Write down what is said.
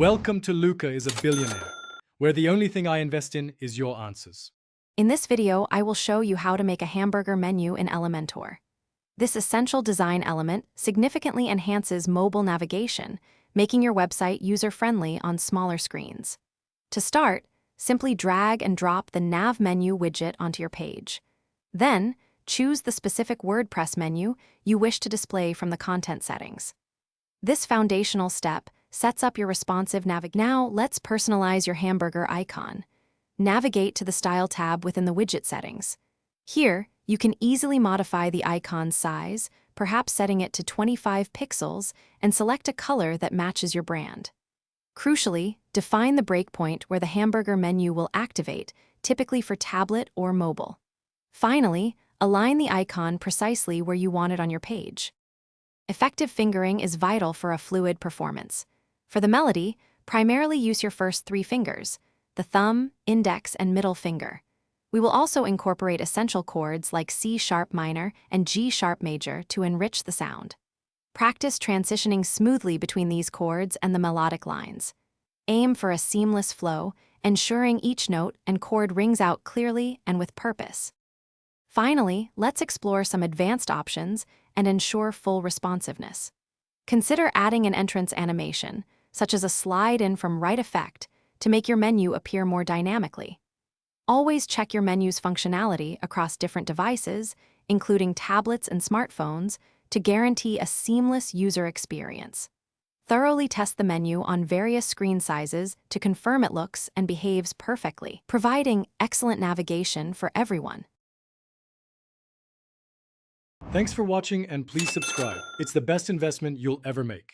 Welcome to Luca is a Billionaire, where the only thing I invest in is your answers. In this video, I will show you how to make a hamburger menu in Elementor. This essential design element significantly enhances mobile navigation, making your website user-friendly on smaller screens. To start, simply drag and drop the Nav menu widget onto your page. Then, choose the specific WordPress menu you wish to display from the content settings. This foundational step sets up your responsive navigation. Now, let's personalize your hamburger icon. Navigate to the Style tab within the widget settings. Here, you can easily modify the icon's size, perhaps setting it to 25 pixels, and select a color that matches your brand. Crucially, define the breakpoint where the hamburger menu will activate, typically for tablet or mobile. Finally, align the icon precisely where you want it on your page. Effective fingering is vital for a fluid performance. For the melody, primarily use your first 3 fingers, the thumb, index, and middle finger. We will also incorporate essential chords like C-sharp minor and G-sharp major to enrich the sound. Practice transitioning smoothly between these chords and the melodic lines. Aim for a seamless flow, ensuring each note and chord rings out clearly and with purpose. Finally, let's explore some advanced options and ensure full responsiveness. Consider adding an entrance animation, such as a slide in from right effect, to make your menu appear more dynamically. Always check your menu's functionality across different devices, including tablets and smartphones, to guarantee a seamless user experience. Thoroughly test the menu on various screen sizes to confirm it looks and behaves perfectly, providing excellent navigation for everyone. Thanks for watching and please subscribe. It's the best investment you'll ever make.